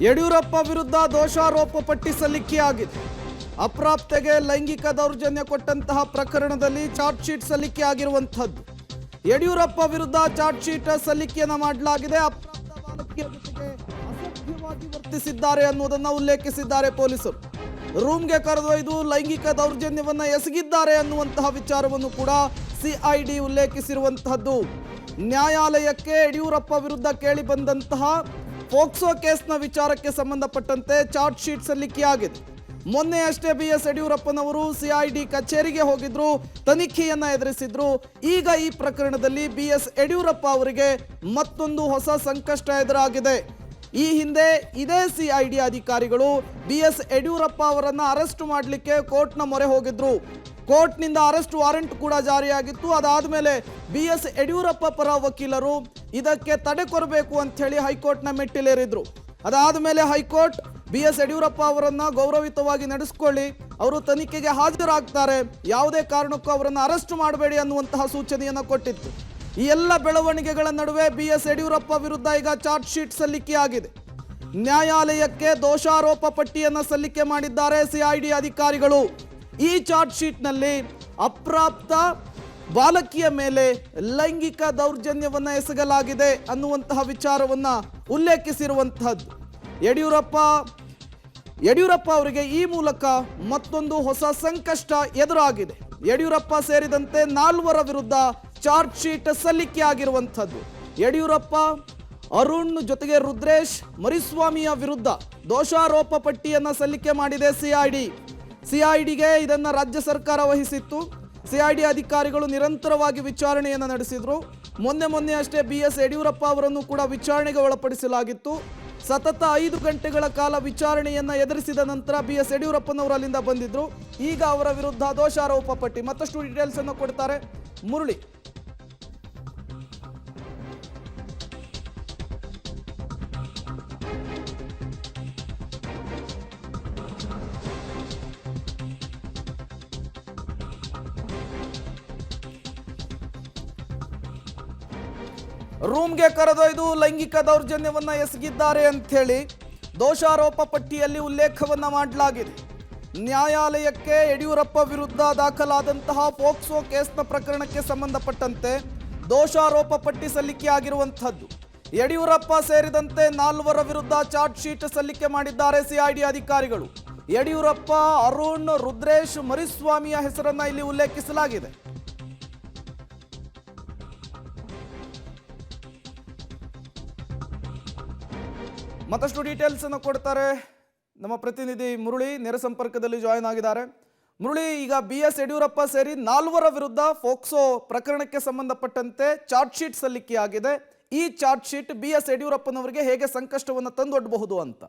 ಯಡಿಯೂರಪ್ಪ ವಿರುದ್ಧ ದೋಷಾರೋಪ ಪಟ್ಟಿ ಸಲ್ಲಿಕೆಯಾಗಿದೆ. ಅಪ್ರಾಪ್ತೆಗೆ ಲೈಂಗಿಕ ದೌರ್ಜನ್ಯ ಕೊಟ್ಟಂತಹ ಪ್ರಕರಣದಲ್ಲಿ ಚಾರ್ಜ್ ಶೀಟ್ ಸಲ್ಲಿಕೆಯಾಗಿರುವಂತದ್ದು. ಯಡಿಯೂರಪ್ಪ ವಿರುದ್ಧ ಚಾರ್ಜ್ ಶೀಟ್ ಸಲ್ಲಿಕೆಯನ್ನು ಮಾಡಲಾಗಿದೆ. ಅಪ್ರಾಪ್ತ ಬಾಲಕಿಯ ಜೊತೆಗೆ ಅಸಭ್ಯವಾಗಿ ವರ್ತಿಸಿದ್ದಾರೆ ಅನ್ನುವುದನ್ನು ಉಲ್ಲೇಖಿಸಿದ್ದಾರೆ ಪೊಲೀಸರು. ರೂಮ್ಗೆ ಕರೆದೊಯ್ದು ಲೈಂಗಿಕ ದೌರ್ಜನ್ಯವನ್ನ ಎಸಗಿದ್ದಾರೆ ಅನ್ನುವಂತಹ ವಿಚಾರವನ್ನು ಕೂಡ ಸಿಐಡಿ ಉಲ್ಲೇಖಿಸಿರುವಂತಹದ್ದು. ನ್ಯಾಯಾಲಯಕ್ಕೆ ಯಡಿಯೂರಪ್ಪ ವಿರುದ್ಧ ಕೇಳಿ ಬಂದಂತಹ ಪೋಕ್ಸೋ ಕೇಸ್ನ ವಿಚಾರಕ್ಕೆ ಸಂಬಂಧಪಟ್ಟಂತೆ ಚಾರ್ಜ್ ಶೀಟ್ ಸಲ್ಲಿಕೆಯಾಗಿದೆ. ಮೊನ್ನೆಯಷ್ಟೇ BS ಯಡಿಯೂರಪ್ಪನವರು ಸಿಐಡಿ ಕಚೇರಿಗೆ ಹೋಗಿದ್ರು, ತನಿಖೆಯನ್ನ ಎದುರಿಸಿದ್ರು. ಈಗ ಈ ಪ್ರಕರಣದಲ್ಲಿ BS ಯಡಿಯೂರಪ್ಪ ಅವರಿಗೆ ಮತ್ತೊಂದು ಹೊಸ ಸಂಕಷ್ಟ ಎದುರಾಗಿದೆ. ಈ ಹಿಂದೆ ಇದೇ ಸಿಐಡಿ ಅಧಿಕಾರಿಗಳು BS ಯಡಿಯೂರಪ್ಪ ಅವರನ್ನ ಅರೆಸ್ಟ್ ಮಾಡಲಿಕ್ಕೆ ಕೋರ್ಟ್ನ ಮೊರೆ ಹೋಗಿದ್ರು. ಕೋರ್ಟ್ನಿಂದ ಅರೆಸ್ಟ್ ವಾರೆಂಟ್ ಕೂಡ ಜಾರಿಯಾಗಿತ್ತು. ಅದಾದ ಮೇಲೆ BS ಯಡಿಯೂರಪ್ಪ ಪರ ವಕೀಲರು ಇದಕ್ಕೆ ತಡೆ ಕೊಡಬೇಕು ಅಂತ ಹೇಳಿ ಹೈಕೋರ್ಟ್ನ ಮೆಟ್ಟಿಲೇರಿದ್ರು. ಅದಾದ ಮೇಲೆ ಹೈಕೋರ್ಟ್ BS ಯಡಿಯೂರಪ್ಪ ಅವರನ್ನ ಗೌರವಿತವಾಗಿ ನಡೆಸಿಕೊಳ್ಳಿ, ಅವರು ತನಿಖೆಗೆ ಹಾಜರಾಗ್ತಾರೆ, ಯಾವುದೇ ಕಾರಣಕ್ಕೂ ಅವರನ್ನು ಅರೆಸ್ಟ್ ಮಾಡಬೇಡಿ ಅನ್ನುವಂತಹ ಸೂಚನೆಯನ್ನು ಕೊಟ್ಟಿತ್ತು. ಈ ಎಲ್ಲ ಬೆಳವಣಿಗೆಗಳ ನಡುವೆ BS ಯಡಿಯೂರಪ್ಪ ವಿರುದ್ಧ ಈಗ ಚಾರ್ಜ್ ಶೀಟ್ ಸಲ್ಲಿಕೆಯಾಗಿದೆ. ನ್ಯಾಯಾಲಯಕ್ಕೆ ದೋಷಾರೋಪ ಪಟ್ಟಿಯನ್ನು ಸಲ್ಲಿಕೆ ಮಾಡಿದ್ದಾರೆ ಸಿಐಡಿ ಅಧಿಕಾರಿಗಳು. ಈ ಚಾರ್ಜ್ ಶೀಟ್ನಲ್ಲಿ ಅಪ್ರಾಪ್ತ ಬಾಲಕಿಯ ಮೇಲೆ ಲೈಂಗಿಕ ದೌರ್ಜನ್ಯವನ್ನ ಎಸಗಲಾಗಿದೆ ಅನ್ನುವಂತಹ ವಿಚಾರವನ್ನ ಉಲ್ಲೇಖಿಸಿರುವಂತಹದ್ದು. ಯಡಿಯೂರಪ್ಪ ಅವರಿಗೆ ಈ ಮೂಲಕ ಮತ್ತೊಂದು ಹೊಸ ಸಂಕಷ್ಟ ಎದುರಾಗಿದೆ. ಯಡಿಯೂರಪ್ಪ ಸೇರಿದಂತೆ 4 ವಿರುದ್ಧ ಚಾರ್ಜ್ ಶೀಟ್ ಸಲ್ಲಿಕೆಯಾಗಿರುವಂಥದ್ದು. ಯಡಿಯೂರಪ್ಪ, ಅರುಣ್ ಜೊತೆಗೆ ರುದ್ರೇಶ್, ಮರಿಸ್ವಾಮಿಯ ವಿರುದ್ಧ ದೋಷಾರೋಪ ಪಟ್ಟಿಯನ್ನ ಸಲ್ಲಿಕೆ ಮಾಡಿದೆ ಸಿಐಡಿಗೆ. ಇದನ್ನ ರಾಜ್ಯ ಸರ್ಕಾರ ವಹಿಸಿತ್ತು. ಸಿಐಡಿ ಅಧಿಕಾರಿಗಳು ನಿರಂತರವಾಗಿ ವಿಚಾರಣೆಯನ್ನು ನಡೆಸಿದ್ರು. ಮೊನ್ನೆ ಅಷ್ಟೇ BS ಯಡಿಯೂರಪ್ಪ ಅವರನ್ನು ಕೂಡ ವಿಚಾರಣೆಗೆ ಒಳಪಡಿಸಲಾಗಿತ್ತು. ಸತತ 5 ಗಂಟೆಗಳ ಕಾಲ ವಿಚಾರಣೆಯನ್ನ ಎದುರಿಸಿದ ನಂತರ BS ಯಡಿಯೂರಪ್ಪನವರು ಅಲ್ಲಿಂದ ಬಂದಿದ್ರು. ಈಗ ಅವರ ವಿರುದ್ಧ ದೋಷಾರೋಪ ಪಟ್ಟಿ. ಮತ್ತಷ್ಟು ಡೀಟೇಲ್ಸ್ ಅನ್ನು ಕೊಡ್ತಾರೆ ಮುರಳಿ. ರೂಮ್ಗೆ ಕರೆದೊಯ್ದು ಲೈಂಗಿಕ ದೌರ್ಜನ್ಯವನ್ನ ಎಸಗಿದ್ದಾರೆ ಅಂತ ಹೇಳಿ ದೋಷಾರೋಪ ಪಟ್ಟಿಯಲ್ಲಿ ಉಲ್ಲೇಖವನ್ನ ಮಾಡಲಾಗಿದೆ. ನ್ಯಾಯಾಲಯಕ್ಕೆ ಯಡಿಯೂರಪ್ಪ ವಿರುದ್ಧ ದಾಖಲಾದಂತಹ ಪೋಕ್ಸೋ ಕೇಸ್ನ ಪ್ರಕರಣಕ್ಕೆ ಸಂಬಂಧಪಟ್ಟಂತೆ ದೋಷಾರೋಪ ಪಟ್ಟಿ ಸಲ್ಲಿಕೆಯಾಗಿರುವಂಥದ್ದು. ಯಡಿಯೂರಪ್ಪ ಸೇರಿದಂತೆ 4 ವಿರುದ್ಧ ಚಾರ್ಜ್ ಶೀಟ್ ಸಲ್ಲಿಕೆ ಮಾಡಿದ್ದಾರೆ ಸಿಐಡಿ ಅಧಿಕಾರಿಗಳು. ಯಡಿಯೂರಪ್ಪ, ಅರುಣ್, ರುದ್ರೇಶ್, ಮರಿಸ್ವಾಮಿಯ ಹೆಸರನ್ನ ಇಲ್ಲಿ ಉಲ್ಲೇಖಿಸಲಾಗಿದೆ. ಮತ್ತಷ್ಟು ಡೀಟೇಲ್ಸ್ ಅನ್ನು ಕೊಡ್ತಾರೆ ನಮ್ಮ ಪ್ರತಿನಿಧಿ ಮುರಳಿ, ನೇರ ಸಂಪರ್ಕದಲ್ಲಿ ಜಾಯಿನ್ ಆಗಿದ್ದಾರೆ. ಮುರಳಿ, ಈಗ BS ಯಡಿಯೂರಪ್ಪ ಸೇರಿ 4 ವಿರುದ್ಧ ಪೋಕ್ಸೋ ಪ್ರಕರಣಕ್ಕೆ ಸಂಬಂಧಪಟ್ಟಂತೆ ಚಾರ್ಜ್ ಶೀಟ್ ಸಲ್ಲಿಕೆಯಾಗಿದೆ. ಈ ಚಾರ್ಜ್ ಶೀಟ್ BS ಯಡಿಯೂರಪ್ಪನವರಿಗೆ ಹೇಗೆ ಸಂಕಷ್ಟವನ್ನು ತಂದೊಡ್ಡಬಹುದು ಅಂತ?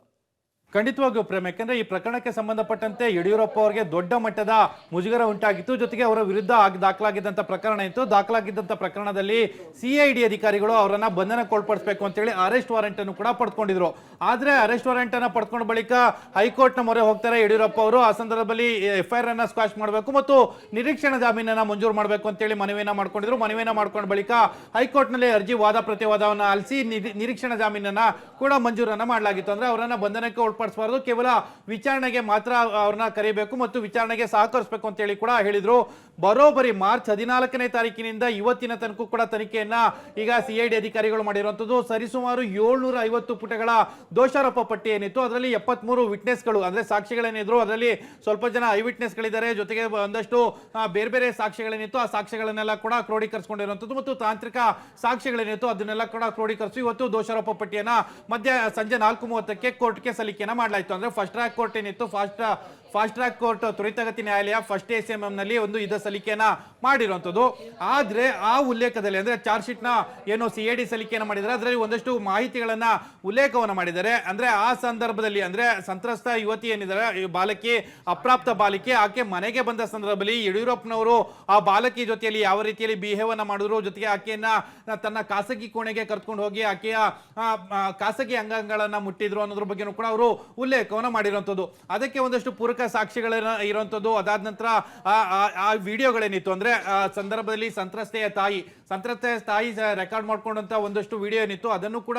ಖಂಡಿತವಾಗಿಯೂ ಪ್ರೇಮ್, ಯಾಕೆಂದ್ರೆ ಈ ಪ್ರಕರಣಕ್ಕೆ ಸಂಬಂಧಪಟ್ಟಂತೆ ಯಡಿಯೂರಪ್ಪ ಅವರಿಗೆ ದೊಡ್ಡ ಮಟ್ಟದ ಮುಜುಗರ ಉಂಟಾಗಿತ್ತು. ಜೊತೆಗೆ ಅವರ ವಿರುದ್ಧ ದಾಖಲಾಗಿದ್ದಂಥ ಪ್ರಕರಣ ಇತ್ತು. ದಾಖಲಾಗಿದ್ದಂಥ ಪ್ರಕರಣದಲ್ಲಿ ಸಿಐಡಿ ಅಧಿಕಾರಿಗಳು ಅವರನ್ನ ಬಂಧನಕ್ಕೊಳಪಡಿಸಬೇಕು ಅಂತೇಳಿ ಅರೆಸ್ಟ್ ವಾರೆಂಟ್ ಅನ್ನು ಕೂಡ ಪಡ್ಕೊಂಡಿದ್ರು. ಆದ್ರೆ ಅರೆಸ್ಟ್ ವಾರೆಂಟ್ ಅನ್ನ ಪಡ್ಕೊಂಡ ಬಳಿಕ ಹೈಕೋರ್ಟ್ ನ ಮೊರೆ ಹೋಗ್ತಾರೆ ಯಡಿಯೂರಪ್ಪ ಅವರು. ಆ ಸಂದರ್ಭದಲ್ಲಿ FIR ಅನ್ನ ಸ್ಕ್ವಾಶ್ ಮಾಡಬೇಕು ಮತ್ತು ನಿರೀಕ್ಷಣಾ ಜಾಮೀನನ್ನ ಮಂಜೂರು ಮಾಡಬೇಕು ಅಂತೇಳಿ ಮನವಿಯನ್ನ ಮಾಡ್ಕೊಂಡಿದ್ರು. ಮನವಿಯನ್ನ ಮಾಡ್ಕೊಂಡ ಬಳಿಕ ಹೈಕೋರ್ಟ್ ನಲ್ಲಿ ಅರ್ಜಿ ವಾದ ಪ್ರತಿವಾದವನ್ನ ಆಲಿಸಿ ನಿರೀಕ್ಷಣಾ ಜಾಮೀನನ್ನ ಕೂಡ ಮಂಜೂರನ್ನ ಮಾಡಲಾಗಿತ್ತು. ಅಂದ್ರೆ ಅವರನ್ನ ಬಂಧನಕ್ಕೆ ಒಳಪಡಿಸಬಾರದು, ಕೇವಲ ವಿಚಾರಣೆಗೆ ಮಾತ್ರ ಅವ್ರನ್ನ ಕರೆಯಬೇಕು ಮತ್ತು ವಿಚಾರಣೆಗೆ ಸಹಕರಿಸಬೇಕು ಅಂತ ಹೇಳಿ ಕೂಡ ಹೇಳಿದ್ರು. ಬರೋಬ್ಬರಿ ಮಾರ್ಚ್ 14ನೇ ತಾರೀಕಿನಿಂದ ಇವತ್ತಿನ ತನಕ ಕೂಡ ತನಿಖೆಯನ್ನ ಈಗ ಸಿಐಡಿ ಅಧಿಕಾರಿಗಳು ಮಾಡಿರುವಂತದ್ದು. ಸರಿಸುಮಾರು 750 ಪುಟಗಳ ದೋಷಾರೋಪ ಪಟ್ಟಿ ಏನಿತ್ತು, ಅದರಲ್ಲಿ 73 ವಿಟ್ನೆಸ್ಗಳು ಅಂದ್ರೆ ಸಾಕ್ಷಿಗಳೇನಿದ್ರು, ಅದರಲ್ಲಿ ಸ್ವಲ್ಪ ಜನ ಐ ವಿಟ್ನೆಸ್ಗಳಿದ್ದಾರೆ, ಜೊತೆಗೆ ಒಂದಷ್ಟು ಬೇರೆ ಸಾಕ್ಷಿಗಳೇನಿತ್ತು ಆ ಸಾಕ್ಷ್ಯಗಳನ್ನೆಲ್ಲ ಕೂಡ ಕ್ರೋಢೀಕರಿಸಿಕೊಂಡಿರುವಂತದ್ದು ಮತ್ತು ತಾಂತ್ರಿಕ ಸಾಕ್ಷಿಗಳೇನಿತ್ತು ಅದನ್ನೆಲ್ಲ ಕೂಡ ಕ್ರೋಢೀಕರಿಸಿ ಇವತ್ತು ದೋಷಾರೋಪ ಪಟ್ಟಿಯನ್ನ ಮಧ್ಯ ಸಂಜೆ 4:30ಕ್ಕೆ ಕೋರ್ಟ್ಗೆ ಸಲ್ಲಿಕೆಯನ್ನ ಮಾಡಲಾಯಿತು. ಅಂದ್ರೆ ಫಸ್ಟ್ ಟ್ರ್ಯಾಕ್ ಕೋರ್ಟ್ ಏನಿತ್ತು, ಫಾಸ್ಟ್ ಟ್ರ್ಯಾಕ್ ಕೋರ್ಟ್ ತ್ವರಿತಗತಿ ನ್ಯಾಯಾಲಯ ಫಸ್ಟ್ ACMM ನಲ್ಲಿ ಒಂದು ಇದ ಸಲ್ಲಿಕೆಯನ್ನ ಮಾಡಿರುವಂತದ್ದು. ಆದ್ರೆ ಆ ಉಲ್ಲೇಖದಲ್ಲಿ ಅಂದ್ರೆ ಚಾರ್ಜ್ ಶೀಟ್ ನ ಏನು ಸಿಐಡಿ ಸಲ್ಲಿಕೆಯನ್ನ ಮಾಡಿದ್ದಾರೆ ಅದರಲ್ಲಿ ಒಂದಷ್ಟು ಮಾಹಿತಿಗಳನ್ನ ಉಲ್ಲೇಖವನ್ನ ಮಾಡಿದ್ದಾರೆ. ಅಂದ್ರೆ ಆ ಸಂದರ್ಭದಲ್ಲಿ ಅಂದ್ರೆ ಸಂತ್ರಸ್ತ ಯುವತಿ ಏನಿದ್ದಾರೆ, ಬಾಲಕಿ, ಅಪ್ರಾಪ್ತ ಬಾಲಕಿ, ಆಕೆ ಮನೆಗೆ ಬಂದ ಸಂದರ್ಭದಲ್ಲಿ ಯಡಿಯೂರಪ್ಪನವರು ಆ ಬಾಲಕಿ ಜೊತೆಯಲ್ಲಿ ಯಾವ ರೀತಿಯಲ್ಲಿ ಬಿಹೇವ್ ಅನ್ನ ಮಾಡಿದ್ರು, ಜೊತೆಗೆ ಆಕೆಯನ್ನ ತನ್ನ ಖಾಸಗಿ ಕೋಣೆಗೆ ಕರ್ಕೊಂಡು ಹೋಗಿ ಆಕೆಯ ಖಾಸಗಿ ಅಂಗಾಂಗಗಳನ್ನ ಮುಟ್ಟಿದ್ರು ಅನ್ನೋದ್ರ ಬಗ್ಗೆ ಕೂಡ ಅವರು ಉಲ್ಲೇಖವನ್ನ ಮಾಡಿರುವಂತದ್ದು. ಅದಕ್ಕೆ ಒಂದಷ್ಟು ಪೂರಕ ಸಾಕ್ಷಿಗಳ ಇರುವಂತದ್ದು. ಅದಾದ ನಂತರ ಆ ವಿಡಿಯೋಗಳೇನಿತ್ತು ಅಂದ್ರೆ ಸಂದರ್ಭದಲ್ಲಿ ಸಂತ್ರಸ್ತೆಯ ತಾಯಿ ಸಂತ್ರಸ್ತೆ ತಾಯಿ ರೆಕಾರ್ಡ್ ಮಾಡ್ಕೊಂಡಂತ ಒಂದಷ್ಟು ವಿಡಿಯೋ ಏನಿತ್ತು ಅದನ್ನು ಕೂಡ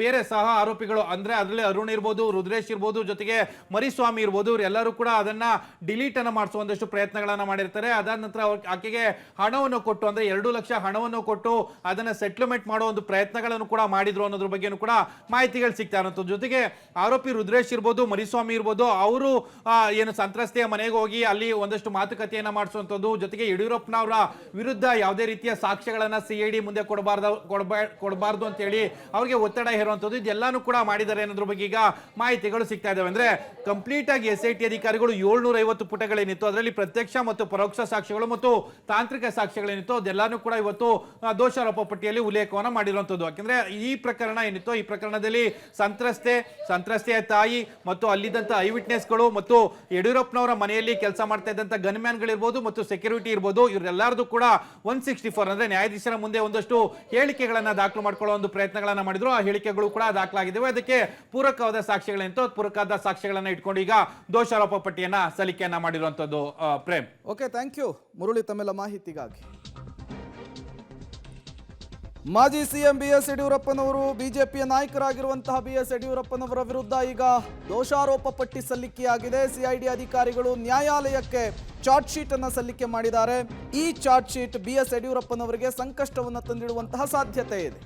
ಬೇರೆ ಸಹ ಆರೋಪಿಗಳು ಅಂದ್ರೆ ಅದರಲ್ಲಿ ಅರುಣ್ ಇರ್ಬೋದು, ರುದ್ರೇಶ್ ಇರ್ಬೋದು, ಜೊತೆಗೆ ಮರಿಸ್ವಾಮಿ ಇರ್ಬೋದು, ಇವರೆಲ್ಲರೂ ಕೂಡ ಅದನ್ನ ಡಿಲೀಟ್ ಅನ್ನ ಮಾಡಿಸುವ ಒಂದಷ್ಟು ಪ್ರಯತ್ನಗಳನ್ನ ಮಾಡಿರ್ತಾರೆ. ಅದಾದ ನಂತರ ಆಕೆಗೆ ಹಣವನ್ನು ಕೊಟ್ಟು ಅಂದ್ರೆ 2 ಲಕ್ಷ ಹಣವನ್ನು ಕೊಟ್ಟು ಅದನ್ನ ಸೆಟ್ಲ್ಮೆಂಟ್ ಮಾಡೋ ಒಂದು ಪ್ರಯತ್ನಗಳನ್ನು ಕೂಡ ಮಾಡಿದ್ರು ಅನ್ನೋದ್ರ ಬಗ್ಗೆನೂ ಕೂಡ ಮಾಹಿತಿಗಳು ಸಿಗ್ತಾ ಇರುವಂತದ್ದು. ಜೊತೆಗೆ ಆರೋಪಿ ರುದ್ರೇಶ್ ಇರ್ಬೋದು, ಮರಿಸ್ವಾಮಿ ಇರ್ಬೋದು, ಅವರು ಏನು ಸಂತ್ರಸ್ತೆಯ ಮನೆಗೆ ಹೋಗಿ ಅಲ್ಲಿ ಒಂದಷ್ಟು ಮಾತುಕತೆಯನ್ನ ಮಾಡಿಸುವಂತದ್ದು. ಜೊತೆಗೆ ಯಡಿಯೂರಪ್ಪನವರ ವಿರುದ್ಧ ಯಾವುದೇ ರೀತಿಯ ಸಾಕ್ಷ್ಯಗಳನ್ನ CID ಮುಂದೆ ಕೊಡಬಾರ್ದು ಅಂತ ಹೇಳಿ ಅವ್ರಿಗೆ ಒತ್ತಡ ಹೇರುವಂತದ್ದು, ಇದೆಲ್ಲಾನು ಕೂಡ ಮಾಡಿದ್ದಾರೆ ಅನ್ನೋದ್ರ ಬಗ್ಗೆ ಈಗ ಮಾಹಿತಿಗಳು ಸಿಗ್ತಾ ಇದಾವೆ. ಅಂದ್ರೆ ಕಂಪ್ಲೀಟ್ ಆಗಿ SIT ಅಧಿಕಾರಿಗಳು 750 ಪುಟಗಳೇನಿತ್ತು ಅದರಲ್ಲಿ ಪ್ರತ್ಯಕ್ಷ ಮತ್ತು ಪರೋಕ್ಷ ಸಾಕ್ಷ್ಯಗಳು ಮತ್ತು ತಾಂತ್ರಿಕ ಸಾಕ್ಷ್ಯಗಳೇನಿತ್ತು ಅದೆಲ್ಲಾನು ಕೂಡ ಇವತ್ತು ದೋಷಾರೋಪ ಪಟ್ಟಿಯಲ್ಲಿ ಉಲ್ಲೇಖವನ್ನ ಮಾಡಿರುವಂತದ್ದು. ಯಾಕಂದ್ರೆ ಈ ಪ್ರಕರಣ ಏನಿತ್ತು, ಈ ಪ್ರಕರಣದಲ್ಲಿ ಸಂತ್ರಸ್ತೆಯ ತಾಯಿ ಮತ್ತು ಅಲ್ಲಿದ್ದಂತ ಐ ವಿಟ್ನೆಸ್ಗಳು ಮತ್ತು ಯಡಿಯೂರಪ್ಪನವರ ಮನೆಯಲ್ಲಿ ಕೆಲಸ ಮಾಡ್ತಾ ಇದ್ದಂತ ಗನ್ಮ್ಯಾನ್ಗಳಿರ್ಬೋದು ಮತ್ತು ಸೆಕ್ಯೂರಿಟಿ ಇರ್ಬೋದು, ಇವರೆಲ್ಲರದು ಕೂಡ 164 ಅಂದ್ರೆ ನ್ಯಾಯಾಧೀಶರ ಮುಂದೆ ಒಂದಷ್ಟು ಹೇಳಿಕೆಗಳನ್ನ ದಾಖಲು ಮಾಡ್ಕೊಳ್ಳೋ ಒಂದು ಪ್ರಯತ್ನಗಳನ್ನ ಮಾಡಿದ್ರು. ಆ ಹೇಳಿಕೆಗಳು ಕೂಡ ದಾಖಲಾಗಿದ್ದಾವೆ. ಅದಕ್ಕೆ ಪೂರಕವಾದ ಸಾಕ್ಷ್ಯಗಳೇನಿತ್ತು ಪೂರಕವಾದ ಸಾಕ್ಷ್ಯಗಳನ್ನ ಇಟ್ಕೊಂಡು ಈಗ ದೋಷಾರೋಪ ಪಟ್ಟಿಯನ್ನ ಸಲ್ಲಿಕೆಯನ್ನ ಮಾಡಿರುವಂತದ್ದು. Prem, okay, thank you Murali ತಮ್ಮೆಲ್ಲ ಮಾಹಿತಿಗಾಗಿ. ಮಾಜಿ ಸಿಎಂ BS ಯಡಿಯೂರಪ್ಪನವರು ಬಿಜೆಪಿಯ ನಾಯಕರಾಗಿರುವಂತಹ BS ಯಡಿಯೂರಪ್ಪನವರ ವಿರುದ್ಧ ಈಗ ದೋಷಾರೋಪ ಪಟ್ಟಿ ಸಲ್ಲಿಕೆಯಾಗಿದೆ. CID ಅಧಿಕಾರಿಗಳು ನ್ಯಾಯಾಲಯಕ್ಕೆ ಚಾರ್ಜ್ ಶೀಟ್ ಅನ್ನು ಸಲ್ಲಿಕೆ ಮಾಡಿದ್ದಾರೆ. ಈ ಚಾರ್ಜ್ ಶೀಟ್ BS ಯಡಿಯೂರಪ್ಪನವರಿಗೆ ಸಂಕಷ್ಟವನ್ನು ತಂದಿಡುವಂತಹ ಸಾಧ್ಯತೆ ಇದೆ.